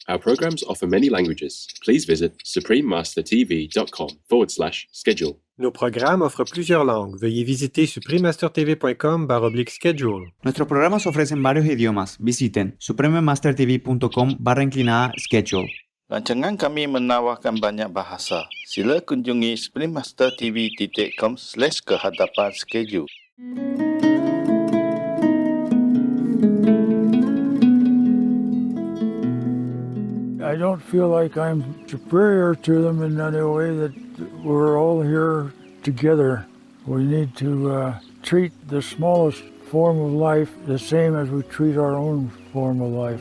Our programs offer many languages. Please visit suprememastertv.com/schedule. Nos programmes offrent plusieurs langues. Veuillez visiter suprememastertv.com/schedule. Nuestros programas ofrecen varios idiomas. Visiten suprememastertv.com/schedule. Rancangan kami menawarkan banyak bahasa. Sila kunjungi suprememastertv.com/kehadapan schedule. I don't feel like I'm superior to them in any way, that we're all here together. We need to treat the smallest form of life the same as we treat our own form of life.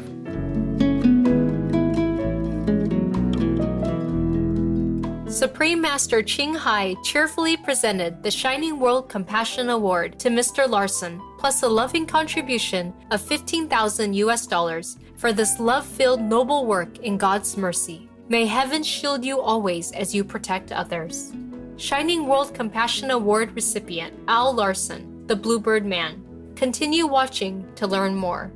Supreme Master Ching Hai cheerfully presented the Shining World Compassion Award to Mr. Larson, plus a loving contribution of $15,000 for this love-filled noble work in God's mercy. May heaven shield you always as you protect others. Shining World Compassion Award recipient Al Larson, the Bluebird Man. Continue watching to learn more.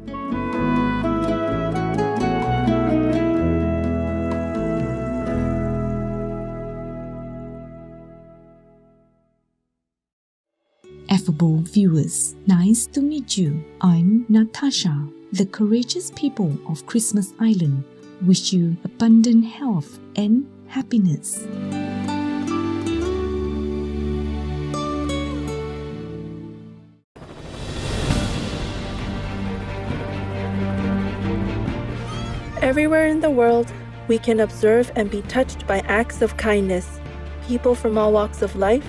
Affable viewers, nice to meet you. I'm Natasha. The courageous people of Christmas Island wish you abundant health and happiness. Everywhere in the world, we can observe and be touched by acts of kindness. People from all walks of life,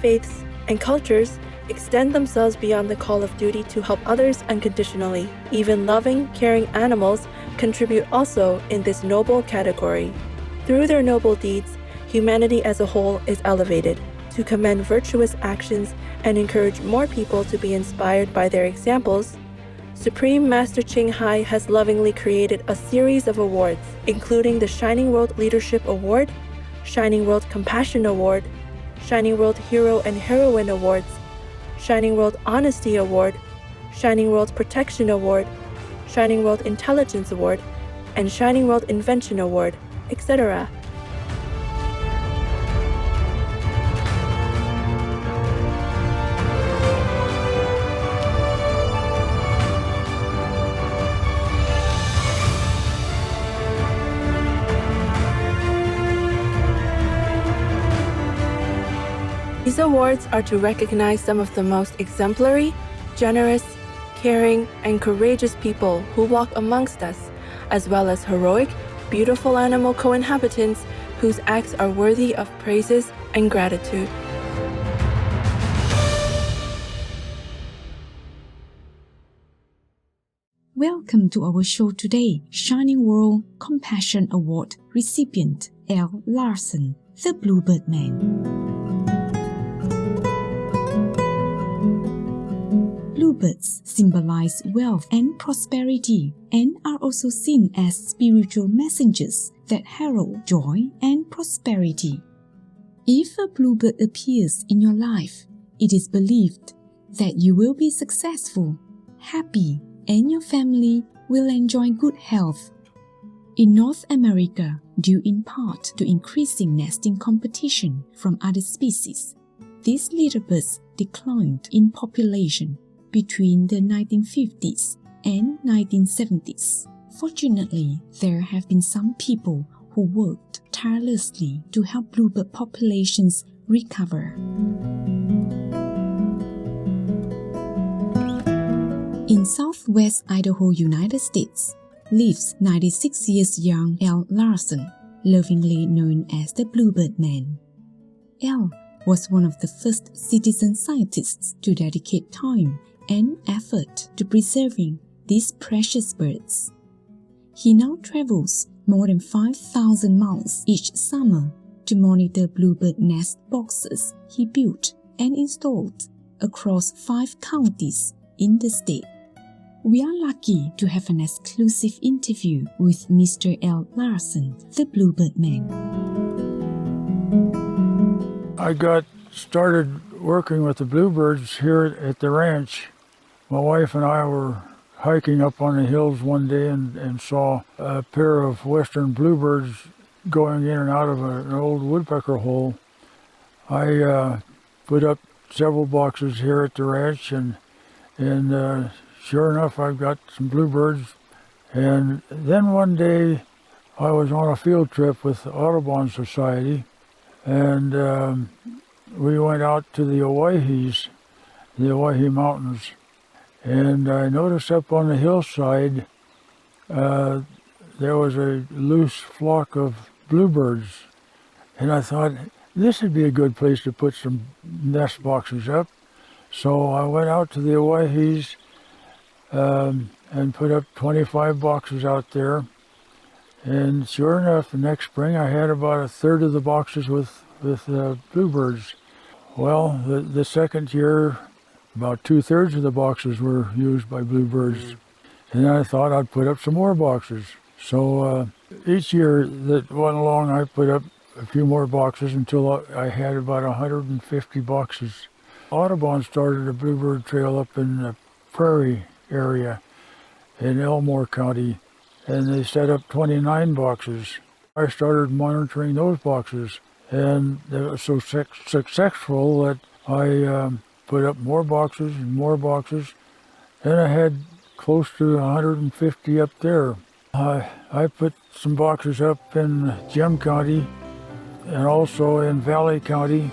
faiths, and cultures extend themselves beyond the call of duty to help others unconditionally. Even loving, caring animals contribute also in this noble category. Through their noble deeds, humanity as a whole is elevated. To commend virtuous actions and encourage more people to be inspired by their examples, Supreme Master Ching Hai has lovingly created a series of awards, including the Shining World Leadership Award, Shining World Compassion Award, Shining World Hero and Heroine Awards, Shining World Honesty Award, Shining World Protection Award, Shining World Intelligence Award, and Shining World Invention Award, etc. These awards are to recognize some of the most exemplary, generous, caring, and courageous people who walk amongst us, as well as heroic, beautiful animal co-inhabitants whose acts are worthy of praises and gratitude. Welcome to our show today, Shining World Compassion Award recipient L. Larson, the Bluebird Man. Bluebirds symbolize wealth and prosperity and are also seen as spiritual messengers that herald joy and prosperity. If a bluebird appears in your life, it is believed that you will be successful, happy, and your family will enjoy good health. In North America, due in part to increasing nesting competition from other species, these little birds declined in population between the 1950s and 1970s. Fortunately, there have been some people who worked tirelessly to help bluebird populations recover. In southwest Idaho, United States, lives 96 years young L. Larson, lovingly known as the Bluebird Man. L. was one of the first citizen scientists to dedicate time and effort to preserving these precious birds. He now travels more than 5,000 miles each summer to monitor bluebird nest boxes he built and installed across 5 counties in the state. We are lucky to have an exclusive interview with Mr. L. Larson, the Bluebird Man. I got started working with the bluebirds here at the ranch. My wife and I were hiking up on the hills one day and saw a pair of western bluebirds going in and out of an old woodpecker hole. I put up several boxes here at the ranch, and sure enough, I've got some bluebirds. And then one day, I was on a field trip with the Audubon Society, and we went out to the Owyhees, the Owyhee Mountains, and I noticed up on the hillside there was a loose flock of bluebirds, and I thought this would be a good place to put some nest boxes up. So I went out to the Owyhees and put up 25 boxes out there, and sure enough, the next spring I had about a third of the boxes with bluebirds. Well, the second year, about 2/3 of the boxes were used by bluebirds. And I thought I'd put up some more boxes. So each year that went along, I put up a few more boxes until I had about 150 boxes. Audubon started a bluebird trail up in the Prairie area in Elmore County, and they set up 29 boxes. I started monitoring those boxes, and they were so successful that I put up more boxes and more boxes, and I had close to 150 up there. I put some boxes up in Gem County and also in Valley County.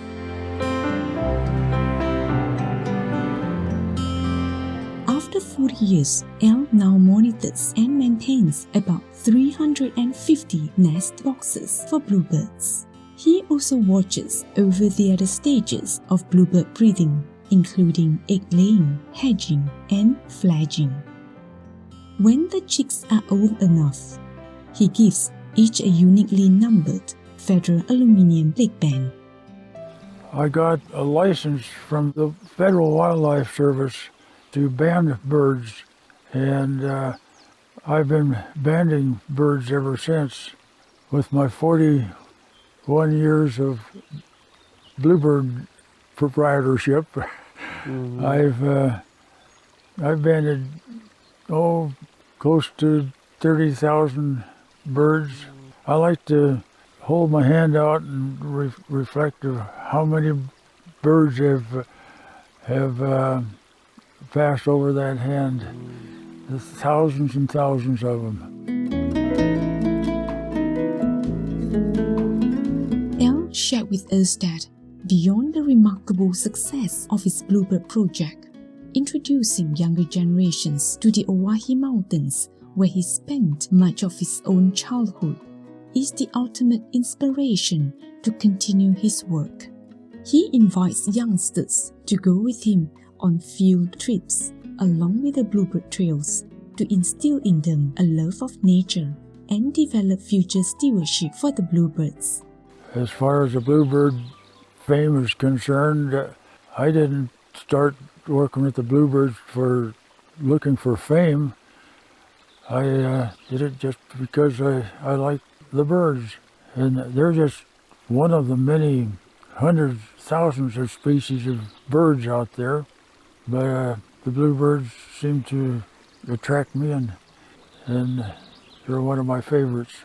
After 40 years, Al now monitors and maintains about 350 nest boxes for bluebirds. He also watches over the other stages of bluebird breeding, including egg-laying, hatching, and fledging. When the chicks are old enough, he gives each a uniquely numbered Federal Aluminum Big Band. I got a license from the Federal Wildlife Service to band birds, and I've been banding birds ever since. With my 41 years of bluebird proprietorship, I've banded close to 30,000 birds. I like to hold my hand out and reflect of how many birds have passed over that hand. There's thousands and thousands of them. Al shared with us that beyond the remarkable success of his Bluebird project, introducing younger generations to the Owyhee Mountains, where he spent much of his own childhood, is the ultimate inspiration to continue his work. He invites youngsters to go with him on field trips along with the bluebird trails to instill in them a love of nature and develop future stewardship for the bluebirds. As far as the bluebird fame is concerned, I didn't start working with the bluebirds for looking for fame. I did it just because I like the birds, and they're just one of the many hundreds, thousands of species of birds out there. But the bluebirds seem to attract me, and they're one of my favorites.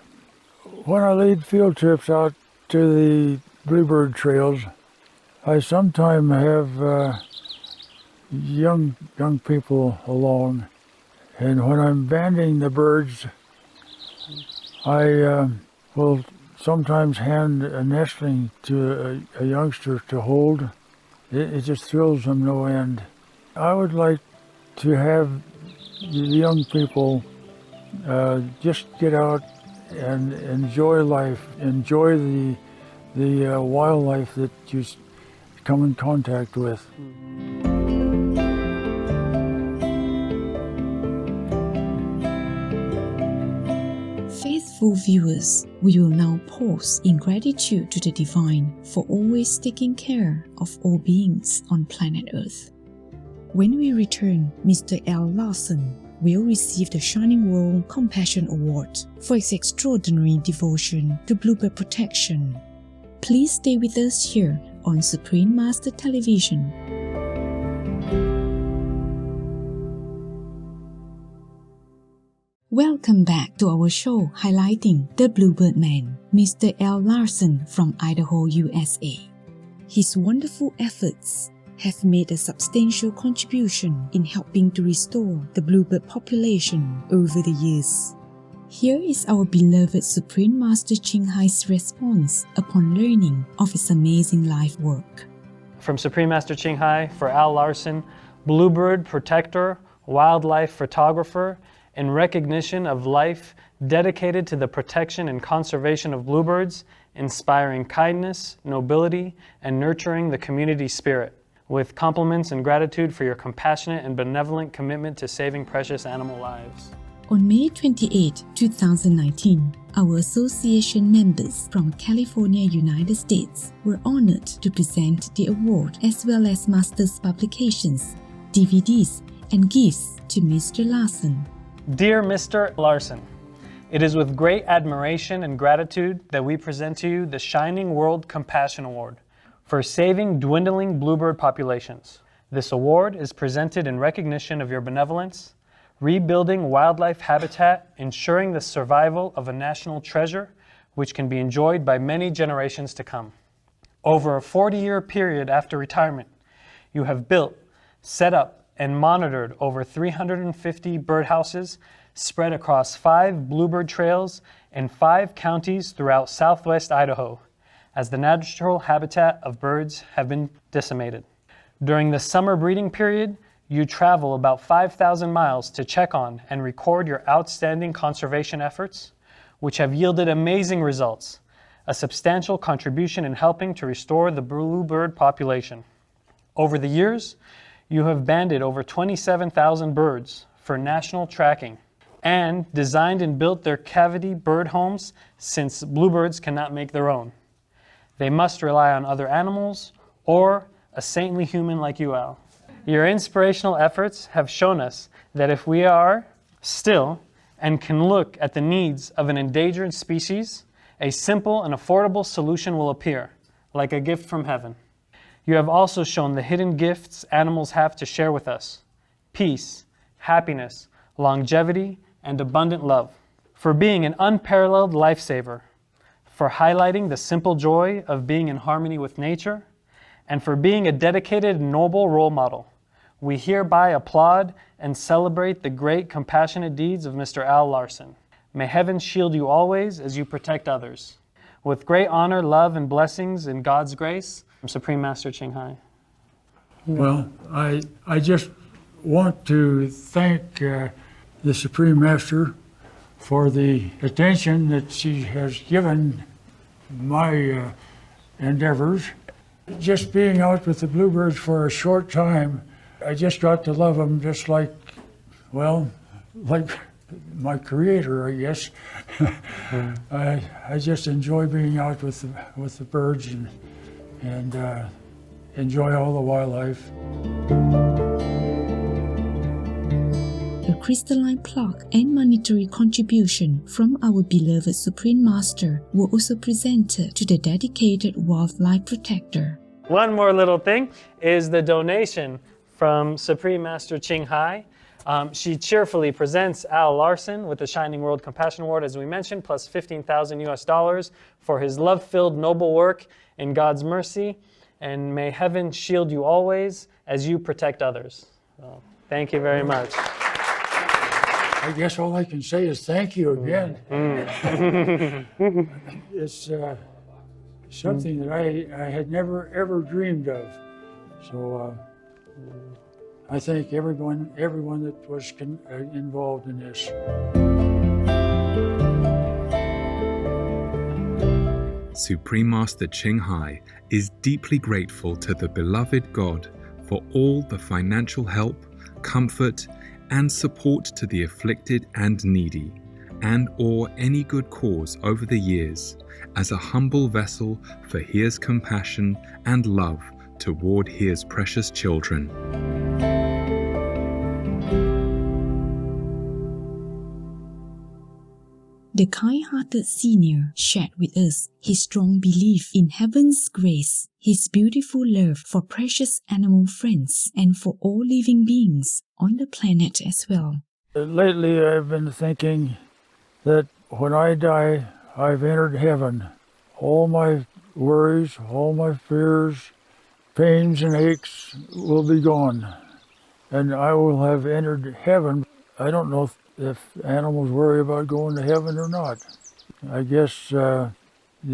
When I lead field trips out to the bluebird trails, I sometimes have young people along, and when I'm banding the birds, I will sometimes hand a nestling to a youngster to hold. It just thrills them no end. I would like to have the young people just get out and enjoy life, enjoy the wildlife that you come in contact with. Faithful viewers, we will now pause in gratitude to the Divine for always taking care of all beings on planet Earth. When we return, Mr. L. Larson will receive the Shining World Compassion Award for his extraordinary devotion to bluebird protection. Please stay with us here on Supreme Master Television. Welcome back to our show highlighting the Bluebird Man, Mr. L. Larson from Idaho, USA. His wonderful efforts have made a substantial contribution in helping to restore the bluebird population over the years. Here is our beloved Supreme Master Ching Hai's response upon learning of his amazing life work. From Supreme Master Ching Hai for Al Larson, Bluebird Protector, Wildlife Photographer, in recognition of life dedicated to the protection and conservation of bluebirds, inspiring kindness, nobility, and nurturing the community spirit, with compliments and gratitude for your compassionate and benevolent commitment to saving precious animal lives. On May 28, 2019, our association members from California, United States were honored to present the award as well as master's publications, DVDs, and gifts to Mr. Larson. Dear Mr. Larson, it is with great admiration and gratitude that we present to you the Shining World Compassion Award for saving dwindling bluebird populations. This award is presented in recognition of your benevolence, rebuilding wildlife habitat, ensuring the survival of a national treasure which can be enjoyed by many generations to come. Over a 40-year period after retirement, you have built, set up, and monitored over 350 birdhouses spread across 5 bluebird trails in 5 counties throughout southwest Idaho, as the natural habitat of birds have been decimated. During the summer breeding period, you travel about 5,000 miles to check on and record your outstanding conservation efforts, which have yielded amazing results, a substantial contribution in helping to restore the bluebird population. Over the years, you have banded over 27,000 birds for national tracking and designed and built their cavity bird homes since bluebirds cannot make their own. They must rely on other animals or a saintly human like you, Al. Your inspirational efforts have shown us that if we are still and can look at the needs of an endangered species, a simple and affordable solution will appear, like a gift from heaven. You have also shown the hidden gifts animals have to share with us: peace, happiness, longevity, and abundant love. For being an unparalleled lifesaver, for highlighting the simple joy of being in harmony with nature, and for being a dedicated, noble role model. We hereby applaud and celebrate the great compassionate deeds of Mr. Al Larson. May heaven shield you always as you protect others. With great honor, love, and blessings in God's grace, from Supreme Master Ching Hai. Well, I just want to thank the Supreme Master for the attention that she has given my endeavors. Just being out with the bluebirds for a short time, I just got to love them just like, well, like my creator, I guess. I just enjoy being out with the birds and enjoy all the wildlife. A crystalline plaque and monetary contribution from our beloved Supreme Master were also presented to the dedicated wildlife protector. One more little thing is the donation from Supreme Master Ching Hai. She cheerfully presents Al Larson with the Shining World Compassion Award, as we mentioned, plus $15,000 for his love-filled noble work in God's mercy. And may heaven shield you always as you protect others. So, thank you very much. I guess all I can say is thank you again. It's something that I had never ever dreamed of. So I thank everyone that was involved in this. Supreme Master Ching Hai is deeply grateful to the beloved God for all the financial help, comfort, and support to the afflicted and needy, and or any good cause over the years, as a humble vessel for His compassion and love toward His precious children. The kind-hearted senior shared with us his strong belief in heaven's grace, his beautiful love for precious animal friends, and for all living beings on the planet as well. Lately, I've been thinking that when I die, I've entered heaven. All my worries, all my fears, pains and aches will be gone, and I will have entered heaven. I don't know if animals worry about going to heaven or not. I guess the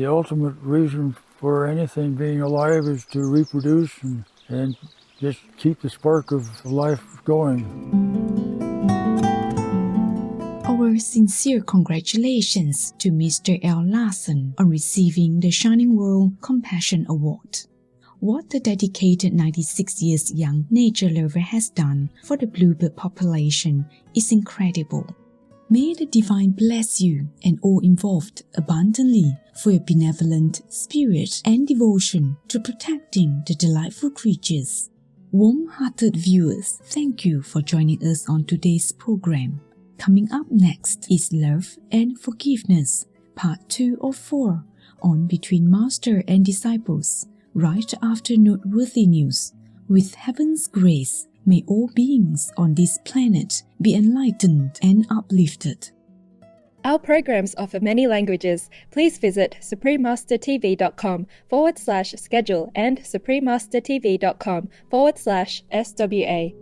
ultimate reason for anything being alive is to reproduce and just keep the spark of life going. Our sincere congratulations to Mr. L. Larson on receiving the Shining World Compassion Award. What the dedicated 96 years young nature lover has done for the bluebird population is incredible. May the Divine bless you and all involved abundantly for your benevolent spirit and devotion to protecting the delightful creatures. Warm-hearted viewers, thank you for joining us on today's program. Coming up next is Love and Forgiveness, Part 2 of 4, on Between Master and Disciples, right after noteworthy news. With heaven's grace, may all beings on this planet be enlightened and uplifted. Our programs offer many languages. Please visit suprememastertv.com/schedule and suprememastertv.com/SWA.